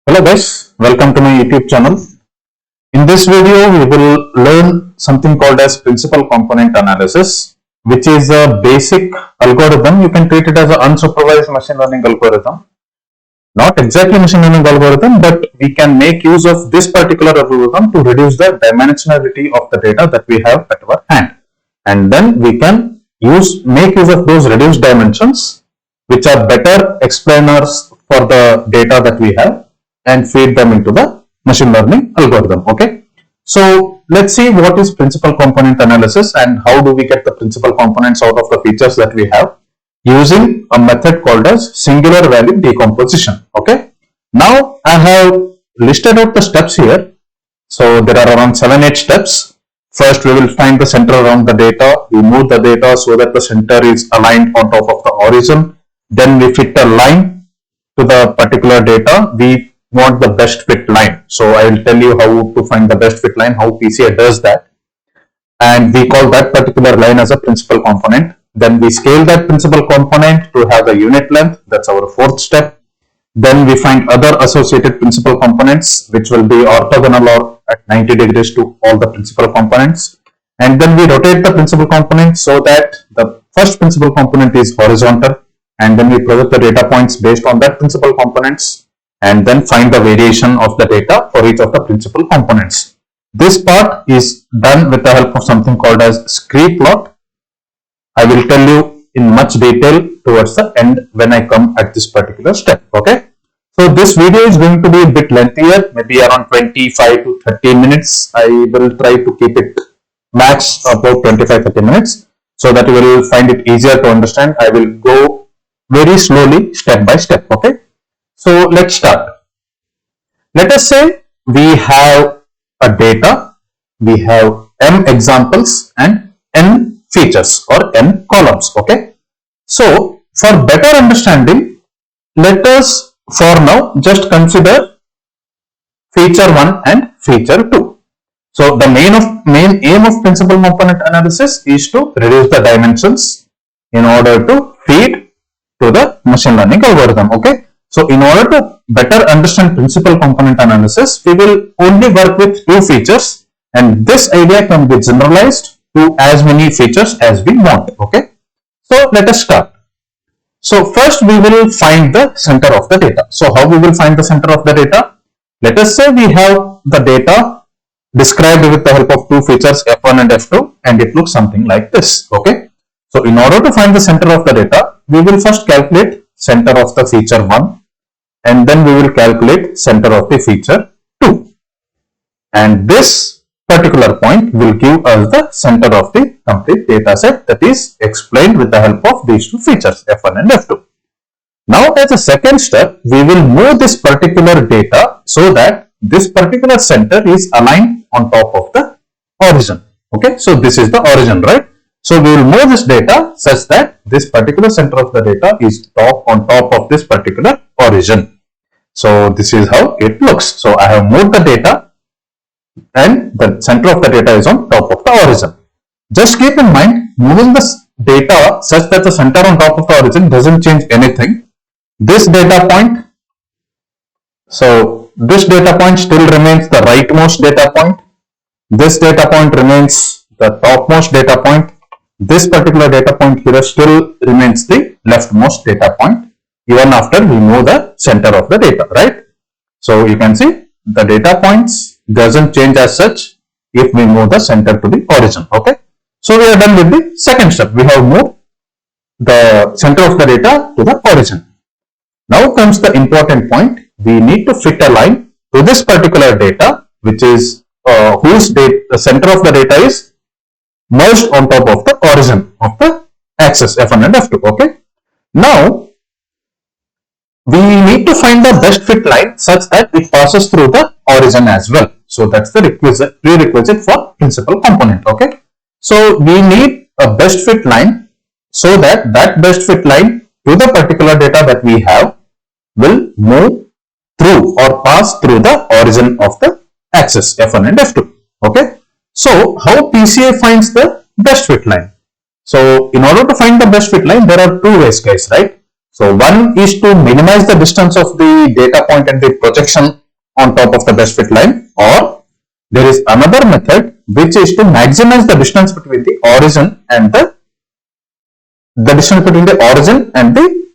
Hello guys, welcome to my YouTube channel. In this video, we will learn something called as principal component analysis, which is a basic algorithm. You can treat it as an unsupervised machine learning algorithm. Not exactly machine learning algorithm, but we can make use of this particular algorithm to reduce the dimensionality of the data that we have at our hand. And then we can make use of those reduced dimensions, which are better explainers for the data that we have, and feed them into the machine learning algorithm. Okay, so let's see what is principal component analysis and how do we get the principal components out of the features that we have using a method called as singular value decomposition. Okay, now I have listed out the steps here. So there are around 7-8 steps. First, we will find the center around the data. We move the data so that the center is aligned on top of the origin. Then we fit a line to the particular data. We want the best fit line. So I will tell you how to find the best fit line, how PCA does that. And we call that particular line as a principal component. Then we scale that principal component to have a unit length. That's our fourth step. Then we find other associated principal components, which will be orthogonal or at 90 degrees to all the principal components. And then we rotate the principal component so that the first principal component is horizontal. And then we project the data points based on that principal components, and then find the variation of the data for each of the principal components. This part is done with the help of something called as Scree Plot. I will tell you in much detail towards the end when I come at this particular step. Okay, so this video is going to be a bit lengthier, maybe around 25 to 30 minutes. I will try to keep it max about 25-30 minutes so that you will find it easier to understand. I will go very slowly, step by step. Okay, so let's start. Let us say we have a data, we have m examples and n features or n columns. Okay, so for better understanding, let us for now just consider feature 1 and feature 2. So the main aim of principal component analysis is to reduce the dimensions in order to feed to the machine learning algorithm. Okay, so in order to better understand principal component analysis, we will only work with 2 features, and this idea can be generalized to as many features as we want. Okay, so let us start. So first we will find the center of the data. So how we will find the center of the data? Let us say we have the data described with the help of 2 features f1 and f2, and it looks something like this. Okay, so in order to find the center of the data, we will first calculate center of the feature 1, and then we will calculate center of the feature 2, and this particular point will give us the center of the complete data set that is explained with the help of these 2 features f1 and f2. Now as a second step, we will move this particular data so that this particular center is aligned on top of the origin. Okay, so this is the origin, right? So we will move this data such that this particular center of the data is on top of this particular origin. So this is how it looks. So I have moved the data and the center of the data is on top of the origin. Just keep in mind, moving this data such that the center on top of the origin doesn't change anything. This data point, so this data point still remains the rightmost data point. This data point remains the topmost data point. This particular data point here still remains the leftmost data point even after we move the center of the data, right? So you can see the data points doesn't change as such if we move the center to the origin. Okay, so we are done with the second step. We have moved the center of the data to the origin. Now comes the important point. We need to fit a line to this particular data, which is the center of the data is merged on top of the origin of the axis f1 and f2. Okay, now we need to find the best fit line such that it passes through the origin as well. So that's the prerequisite for principal component. Okay, so we need a best fit line so that best fit line to the particular data that we have will move through or pass through the origin of the axis f1 and f2. Okay, so how PCA finds the best fit line? So in order to find the best fit line, there are 2 ways, guys, right? So one is to minimize the distance of the data point and the projection on top of the best fit line, or there is another method which is to maximize the distance between the origin and the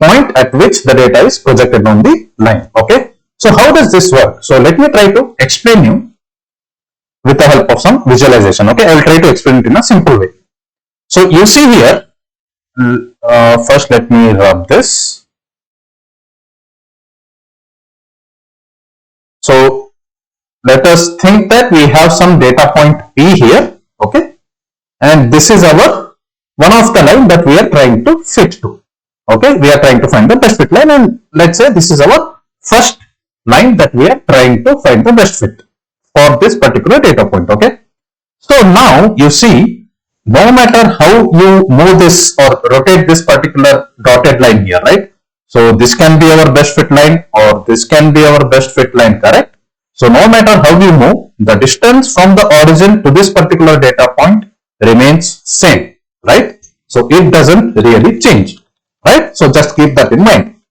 point at which the data is projected on the line. Okay. So how does this work? So let me try to explain you with the help of some visualization. Okay, I will try to explain it in a simple way. So you see here, first let me rub this. So let us think that we have some data point P here, okay, and this is our one of the line that we are trying to fit to. Okay, we are trying to find the best fit line, and let's say this is our first line that we are trying to find the best fit for this particular data point. Okay, so now you see, no matter how you move this or rotate this particular dotted line here, right? So this can be our best fit line, or this can be our best fit line, correct? So no matter how you move, the distance from the origin to this particular data point remains same, right? So it doesn't really change, right? So just keep that in mind.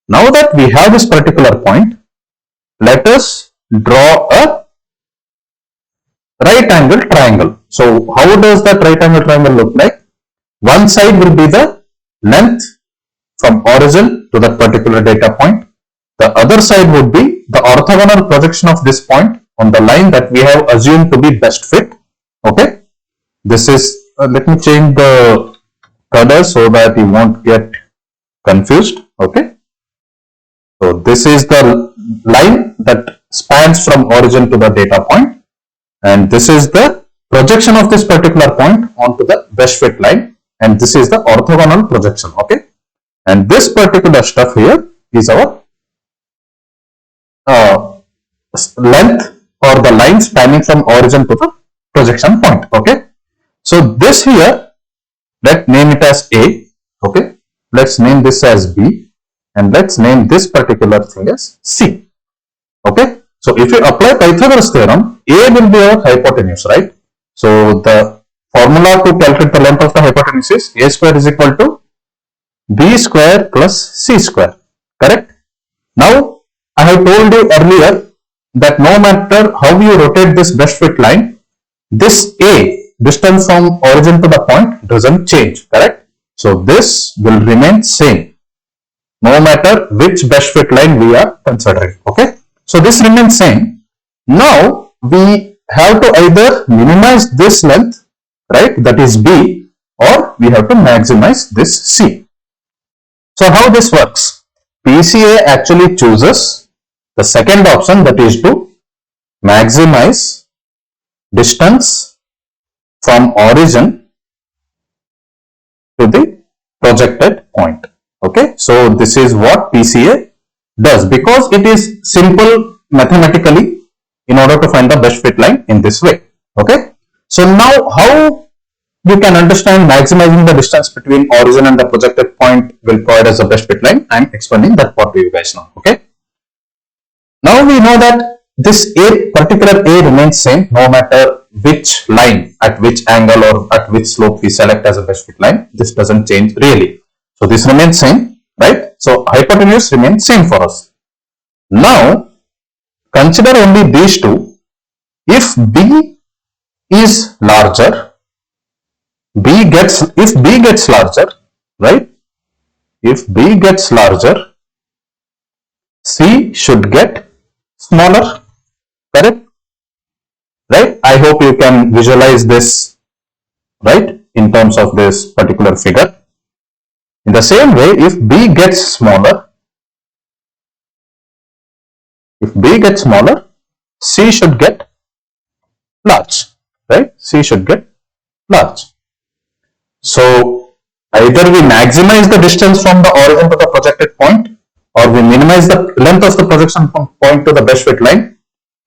Now that we have this particular point, let us draw a right angle triangle. So how does that right angle triangle look like? One side will be the length from origin to that particular data point. The other side would be the orthogonal projection of this point on the line that we have assumed to be best fit. Okay, this is let me change the color so that you won't get confused. Okay, so this is the line that spans from origin to the data point, and this is the projection of this particular point onto the best fit line, and this is the orthogonal projection. Okay, and this particular stuff here is our length or the line spanning from origin to the projection point. Okay, so this here, let's name it as A. Okay, let's name this as B, and let's name this particular thing as C. Okay, so if you apply Pythagoras theorem, A will be our hypotenuse, right? So the formula to calculate the length of the hypotenuse is A square is equal to B square plus C square, correct? Now I have told you earlier that no matter how you rotate this best fit line, this A, distance from origin to the point, doesn't change, correct? So this will remain same no matter which best fit line we are considering. Okay, so this remains same. Now we have to either minimize this length, right, that is B, or we have to maximize this C. So how this works? PCA actually chooses the second option, that is to maximize distance from origin to the projected point. Okay, so this is what PCA does, because it is simple mathematically in order to find the best fit line in this way. Okay, so now how you can understand maximizing the distance between origin and the projected point will provide as the best fit line. I am explaining that part to you guys now. Okay, now we know that this particular A remains same no matter which line, at which angle or at which slope we select as a best fit line. This doesn't change really. So this remains same, right? So hypotenuse remains same for us. Now consider only these two. If B is larger, if B gets larger, right? If B gets larger, C should get smaller, correct? Right? I hope you can visualize this, right, in terms of this particular figure. In the same way, if B gets smaller, C should get large, right? C should get large. So either we maximize the distance from the origin to the projected point, or we minimize the length of the projection from point to the best fit line.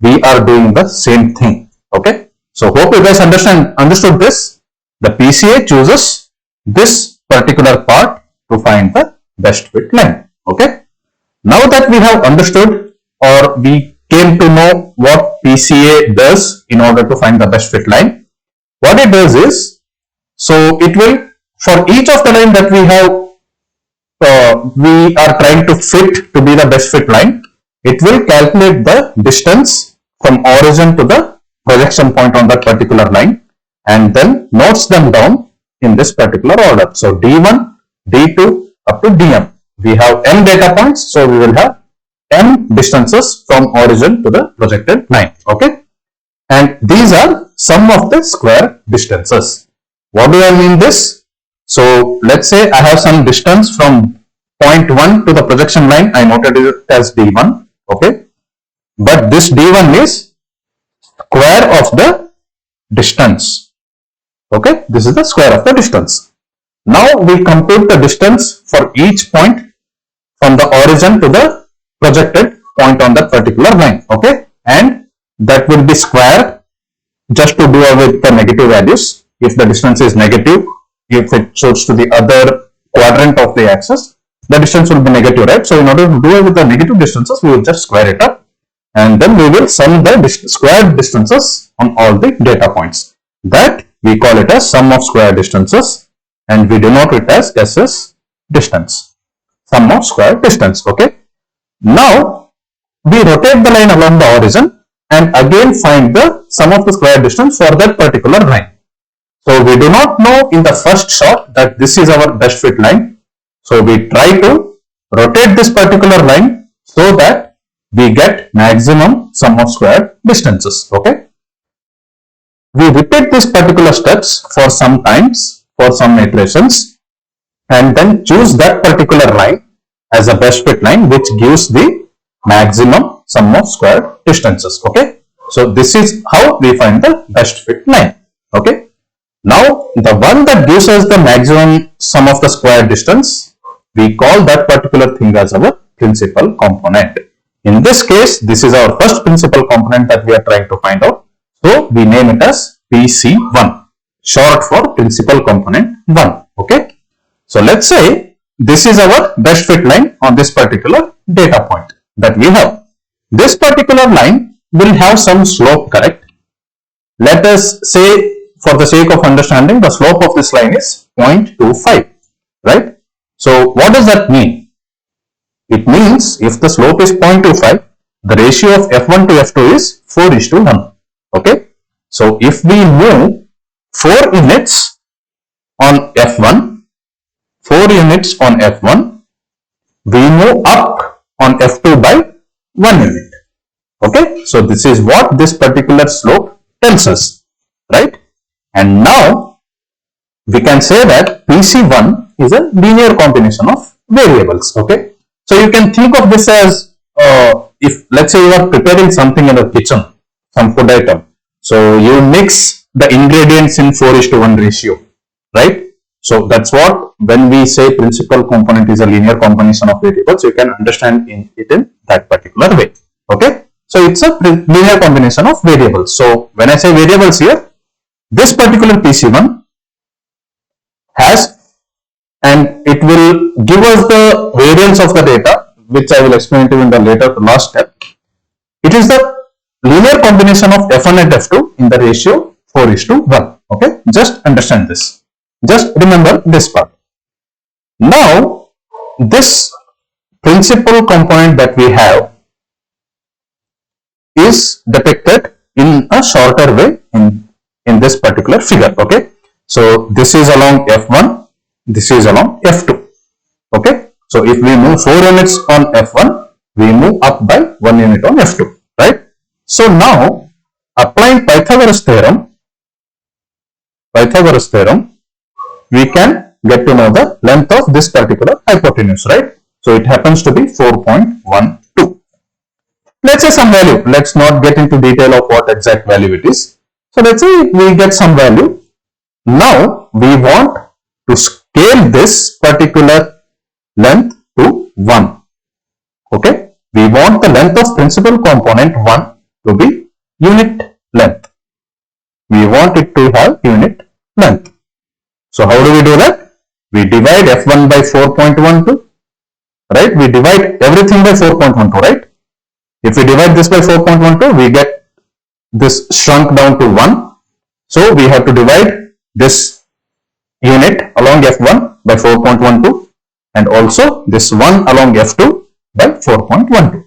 We are doing the same thing. Okay, so hope you guys understood this. The PCA chooses this particular part to find the best fit line. Okay, now that we have understood, or we came to know what PCA does in order to find the best fit line, what it does is, so it will, for each of the line that we have we are trying to fit to be the best fit line, it will calculate the distance from origin to the projection point on that particular line and then notes them down in this particular order. So D1, D2 up to Dm. We have m data points, so we will have m distances from origin to the projected line. Okay, and these are sum of the square distances. What do I mean this? So let's say I have some distance from point 1 to the projection line. I noted it as D1. Okay, but this D1 is square of the distance. Okay, this is the square of the distance. Now we compute the distance for each point from the origin to the projected point on that particular line. Okay, and that will be square just to do away with the negative values. If the distance is negative, if it shows to the other quadrant of the axis, the distance will be negative, right? So in order to do away with the negative distances, we will just square it up and then we will sum the squared distances on all the data points. That we call it as sum of square distances and we denote it as SS distance, sum of square distance. Okay, now we rotate the line along the origin and again find the sum of the square distance for that particular line. So we do not know in the first shot that this is our best fit line. So we try to rotate this particular line so that we get maximum sum of square distances. Okay, we repeat these particular steps for some times, for some iterations, and then choose that particular line as a best fit line which gives the maximum sum of square distances. Okay, so this is how we find the best fit line. Okay, now the one that gives us the maximum sum of the square distance, we call that particular thing as our principal component. In this case, this is our first principal component that we are trying to find out. So we name it as PC1, short for principal component 1. Okay, so let's say this is our best fit line on this particular data point that we have. This particular line will have some slope, correct? Let us say, for the sake of understanding, the slope of this line is 0.25, right? So what does that mean? It means if the slope is 0.25, the ratio of F1 to F2 is 4:1. Okay, so if we move 4 units on F1, 4 units on F1, we move up on F2 by 1 unit. Okay, so this is what this particular slope tells us, right? And now we can say that PC1 is a linear combination of variables. Okay, so you can think of this as if let's say you are preparing something in the kitchen, some food item, so you mix the ingredients in 4:1 ratio, right? So that's what, when we say principal component is a linear combination of variables, you can understand it in that particular way. Okay, so it's a linear combination of variables. So when I say variables here, this particular PC1 has, and it will give us the variance of the data, which I will explain to you in the last step. It is the linear combination of F1 and F2 in the ratio 4:1. Okay, just understand this. Just remember this part. Now, this principal component that we have is depicted in a shorter way in this particular figure. Okay, so this is along F1, this is along F2. Okay, so if we move 4 units on F1, we move up by 1 unit on F2, right? So now, applying Pythagoras theorem, we can get to know the length of this particular hypotenuse, right? So it happens to be 4.12. Let's say some value. Let's not get into detail of what exact value it is. So let's say we get some value. Now we want to scale this particular length to 1. Okay, we want the length of principal component 1 to be unit length. We want it to have unit length. So how do we do that? We divide F1 by 4.12, right? We divide everything by 4.12, right? If we divide this by 4.12, we get this shrunk down to 1. So we have to divide this unit along F1 by 4.12 and also this 1 along F2 by 4.12.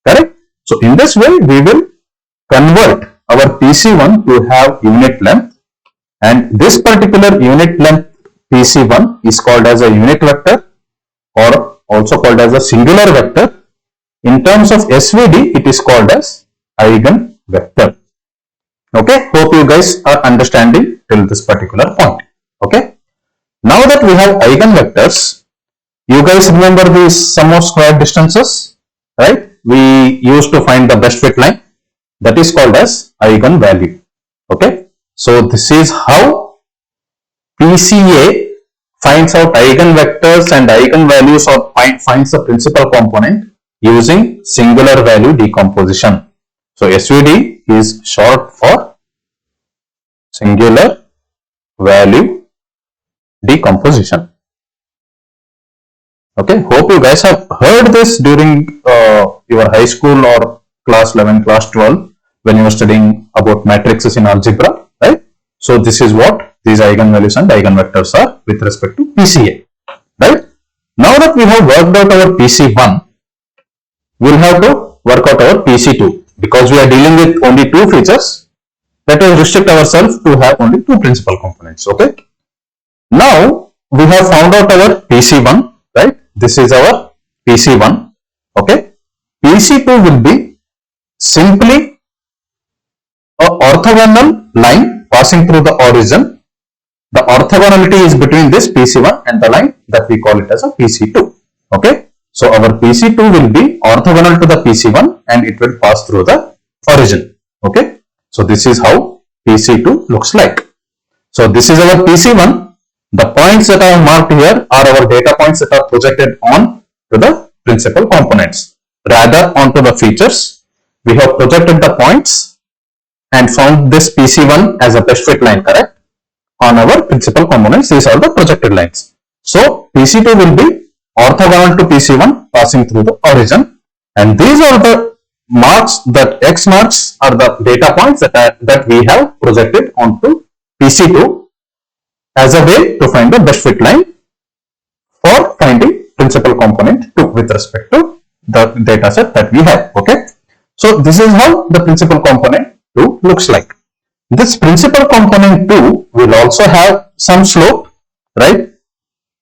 Correct? So in this way we will convert our PC1 to have unit length, and this particular unit length PC1 is called as a unit vector or also called as a singular vector. In terms of SVD, it is called as Eigen vector. Okay, hope you guys are understanding till this particular point. Okay, now that we have Eigen vectors, you guys remember the sum of square distances, right? We used to find the best fit line, that is called as Eigen value. Okay, so this is how PCA finds out eigenvectors and eigenvalues or finds the principal component using singular value decomposition. So SVD is short for singular value decomposition. Okay, hope you guys have heard this during your high school or class 11, class 12 when you were studying about matrices in algebra, right? So this is what these eigenvalues and eigenvectors are with respect to PCA, right? Now that we have worked out our PC1, we will have to work out our PC2. Because we are dealing with only two features, let us restrict ourselves to have only two principal components. Okay. Now we have found out our PC1, right? This is our PC1. Okay. PC2 will be simply a orthogonal line passing through the origin. The orthogonality is between this PC1 and the line that we call it as a PC2. Okay. So our PC2 will be orthogonal to the PC1 and it will pass through the origin. Okay. So this is how PC2 looks like. So this is our PC1. The points that I have marked here are our data points that are projected on to the principal components. Rather onto the features, we have projected the points and found this PC1 as a best fit line, correct? On our principal components, these are the projected lines. So PC2 will be orthogonal to PC1 passing through the origin, and these are the marks, that X marks are the data points that we have projected onto PC2 as a way to find the best fit line for finding principal component 2 with respect to the data set that we have. Okay, so this is how the principal component 2 looks like. This principal component 2 will also have some slope, right?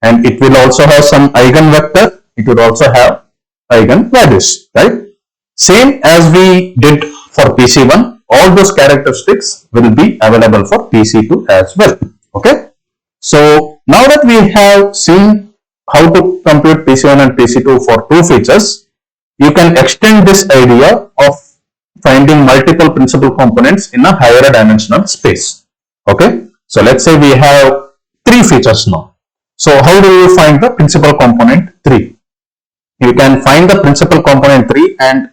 And it will also have some eigenvector. It will also have eigenvalues, right? Same as we did for PC1, all those characteristics will be available for PC2 as well. Okay. So now that we have seen how to compute PC1 and PC2 for two features, you can extend this idea of finding multiple principal components in a higher dimensional space. Okay. So let's say we have three features now. So how do you find the principal component 3? You can find the principal component 3 and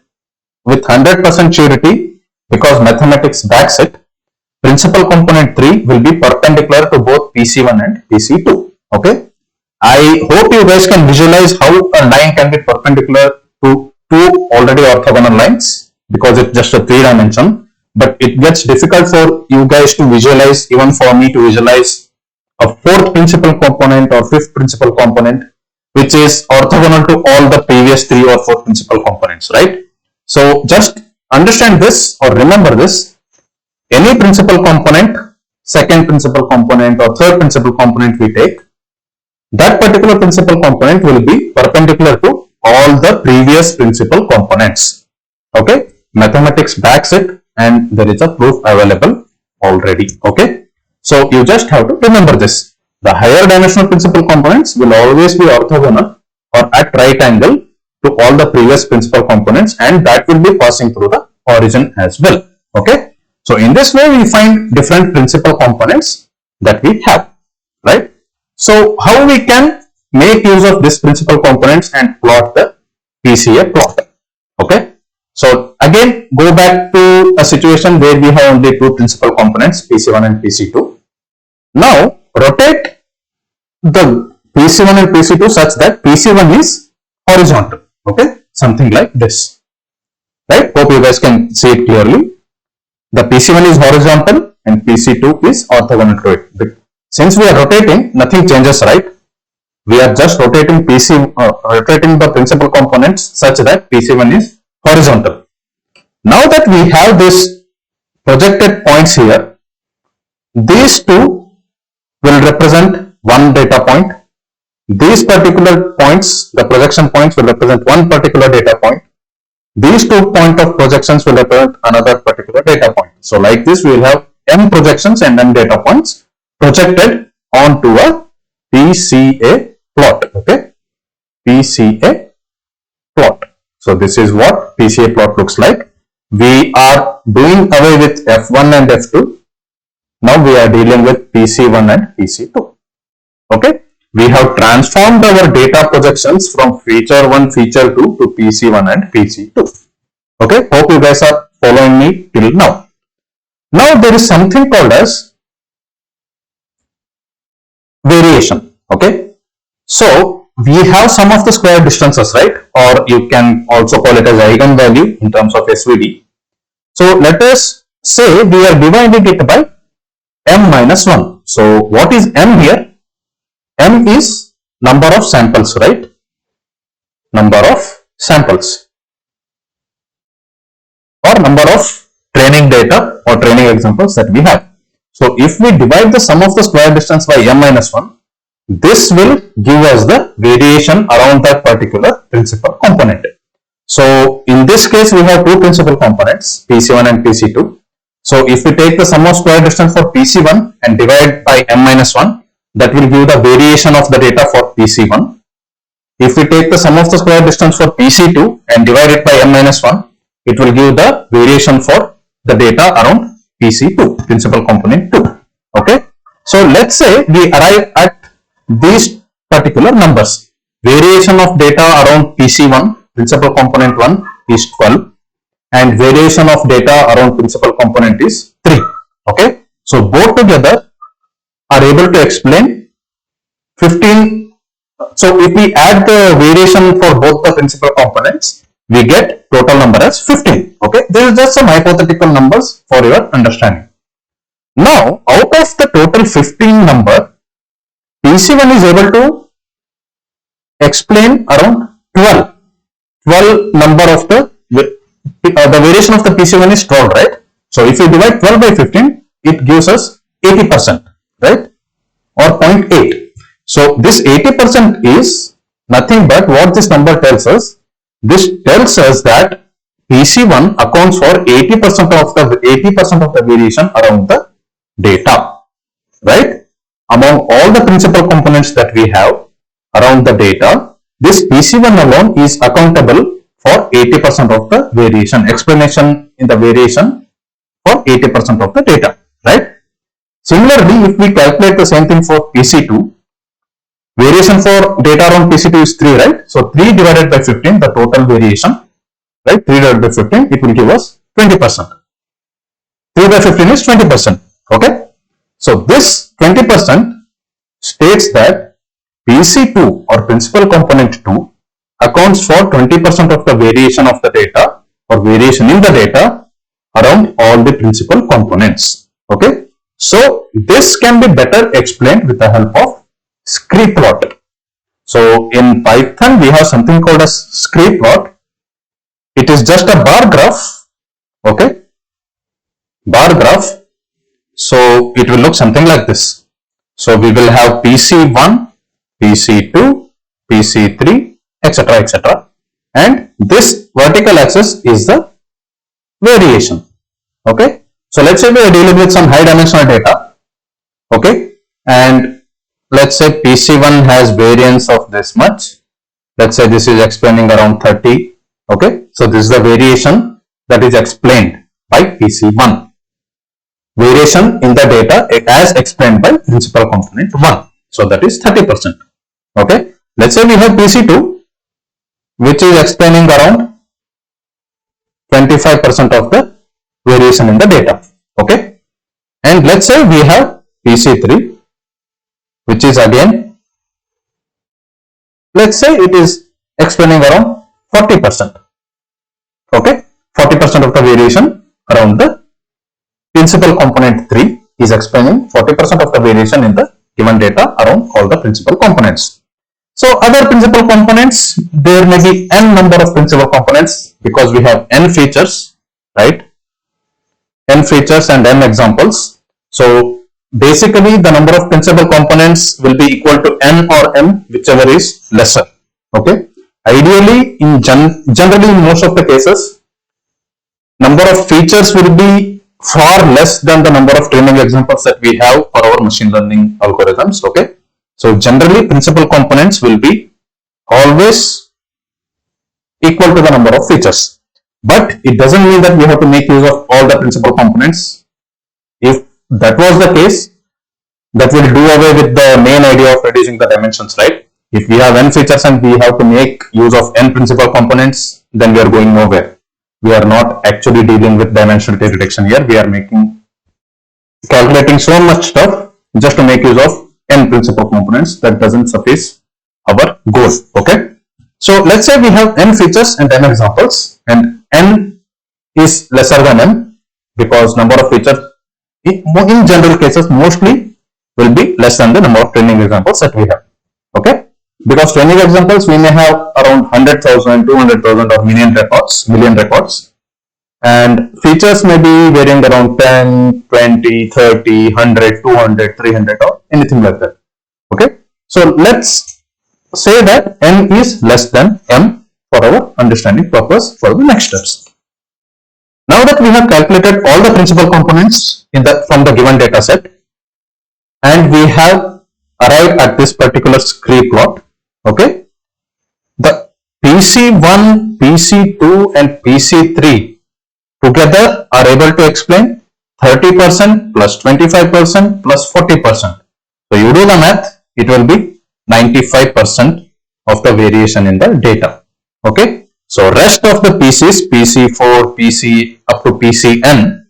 with 100% surety, because mathematics backs it, principal component 3 will be perpendicular to both PC1 and PC2. Okay. I hope you guys can visualize how a line can be perpendicular to two already orthogonal lines, because it's just a 3 dimension, but it gets difficult for you guys to visualize, even for me to visualize a fourth principal component or fifth principal component which is orthogonal to all the previous 3 or 4 principal components, right? So just understand this or remember this: any principal component, second principal component or third principal component we take, that particular principal component will be perpendicular to all the previous principal components. Okay, mathematics backs it and there is a proof available already. Okay. So you just have to remember this. The higher dimensional principal components will always be orthogonal or at right angle to all the previous principal components, and that will be passing through the origin as well. Okay. So in this way we find different principal components that we have, right? So how we can make use of this principal components and plot the PCA plot. Okay. So again, go back to a situation where we have only two principal components, PC1 and PC2. Now rotate the PC1 and PC2 such that PC1 is horizontal. Okay, something like this. Right? Hope you guys can see it clearly. The PC1 is horizontal and PC2 is orthogonal to it. Since we are rotating, nothing changes, right? We are just rotating rotating the principal components such that PC1 is horizontal. Now that we have this projected points here, these two will represent one data point. These particular points, the projection points, will represent one particular data point. These 2 point of projections will represent another particular data point. So like this, we will have m projections and n data points projected onto a PCA plot. Okay, PCA plot. So this is what PCA plot looks like. We are doing away with F1 and F2. Now we are dealing with PC1 and PC2. Okay, we have transformed our data projections from feature 1, feature 2 to PC1 and PC2. Okay, hope you guys are following me till now. Now there is something called as variation. Okay, so we have some of the square distances, right? Or you can also call it as Eigen value in terms of SVD. So let us say we are dividing it by m minus 1. So what is m here? M is number of samples, right? Number of samples, or number of training data or training examples that we have. So if we divide the sum of the square distance by m minus 1, this will give us the variation around that particular principal component. So in this case, we have two principal components, PC1 and PC2. So if we take the sum of square distance for PC1 and divide by m minus 1, that will give the variation of the data for PC1. If we take the sum of the square distance for PC2 and divide it by m minus 1, it will give the variation for the data around PC2, principal component 2. Okay. So let's say we arrive at these particular numbers. Variation of data around PC1, principal component 1, is 12, and variation of data around principal component is 3. Okay. So both together are able to explain 15. So if we add the variation for both the principal components, we get total number as 15. Okay, this is just some hypothetical numbers for your understanding. Now, out of the total 15 number, PC1 is able to explain around 12. 12 number of the variation of the PC1 is 12, right? So if we divide 12 by 15, it gives us 80%, right? Or 0.8. So this 80% is nothing but what this number tells us. This tells us that PC1 accounts for 80% of the variation around the data, right? Among all the principal components that we have around the data, this PC1 alone is accountable for 80% of the variation, explanation in the variation for 80% of the data, right? Similarly, if we calculate the same thing for PC2, variation for data around PC2 is 3, right? So 3 divided by 15, the total variation, right? 3 divided by 15, it will give us 20%. 3 by 15 is 20%, okay? So this 20% states that PC2 or principal component 2 accounts for 20% of the variation of the data or variation in the data around all the principal components, okay? So this can be better explained with the help of Scree Plot. So in Python, we have something called as Scree Plot. It is just a bar graph, okay? Bar graph. So it will look something like this. So we will have PC1, PC2, PC3, etc., etc. And this vertical axis is the variation, okay? So let's say we are dealing with some high dimensional data, okay? And let's say PC1 has variance of this much. Let's say this is explaining around 30. Okay. So this is the variation that is explained by PC1. Variation in the data as explained by principal component 1. So that is 30%. Okay. Let's say we have PC2, which is explaining around 25% of the variation in the data. Okay. And let's say we have PC3, which is again, let's say it is explaining around 40%. Okay, 40% of the variation around the principal component 3 is explaining 40% of the variation in the given data around all the principal components. So other principal components, there may be n number of principal components because we have n features, right? N features and n examples. So basically the number of principal components will be equal to n or m, whichever is lesser. Okay. Ideally, generally in most of the cases, number of features will be far less than the number of training examples that we have for our machine learning algorithms. Okay. So generally principal components will be always equal to the number of features. But it doesn't mean that we have to make use of all the principal components. If that was the case, that will do away with the main idea of reducing the dimensions, right? If we have n features and we have to make use of n principal components, then we are going nowhere. We are not actually dealing with dimensionality reduction here. We are calculating so much stuff just to make use of n principal components. That doesn't suffice our goal. Okay. So let's say we have n features and n examples, and n is lesser than m because number of features in general cases mostly will be less than the number of training examples that we have. Okay. Because training examples we may have around 100,000, 200,000 or million records, and features may be varying around 10, 20, 30, 100, 200, 300 or anything like that. Okay. So let's say that n is less than m for our understanding purpose for the next steps. Now that we have calculated all the principal components from the given data set, and we have arrived at this particular Scree plot, okay, the PC1, PC2 and PC3 together are able to explain 30% plus 25% plus 40%. So you do the math, it will be 95% of the variation in the data. Okay. So rest of the PCs, PC4, PC up to PCN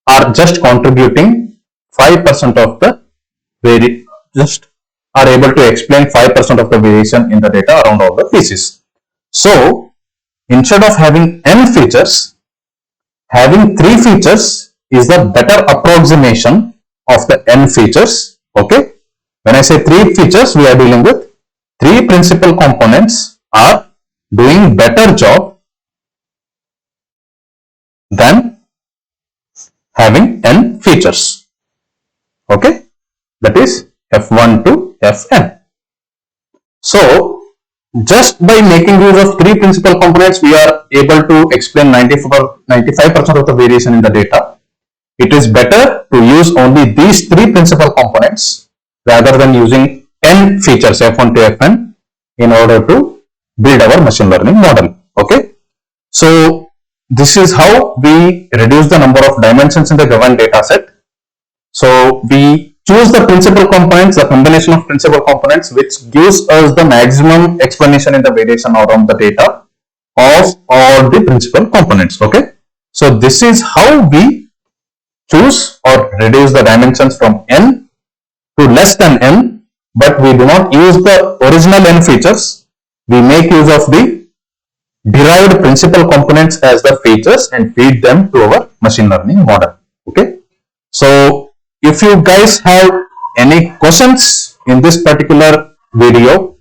are just contributing 5% of the are able to explain 5% of the variation in the data around all the PCs. So instead of having n features, having 3 features is the better approximation of the n features. Okay. When I say 3 features, we are dealing with 3 principal components are doing better job than having n features. Okay. That is F1 to Fn. So just by making use of 3 principal components, we are able to explain 95% of the variation in the data. It is better to use only these 3 principal components rather than using n features F1 to Fn in order to build our machine learning model. Okay. So this is how we reduce the number of dimensions in the given data set. So we choose the principal components, the combination of principal components, which gives us the maximum explanation in the variation around the data of all the principal components. Okay. So this is how we choose or reduce the dimensions from n to less than n, but we do not use the original n features. We make use of the derived principal components as the features and feed them to our machine learning model. Okay. So if you guys have any questions in this particular video,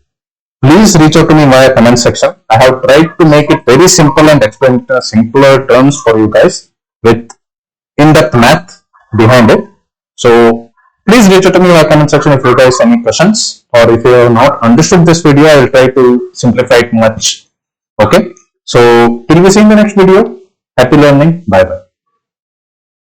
please reach out to me via comment section. I have tried to make it very simple and explain it in simpler terms for you guys with in-depth math behind it. So please reach out to me via comment section if you guys have any questions, or if you have not understood this video, I will try to simplify it much. Okay. So till we see in the next video, happy learning. Bye bye.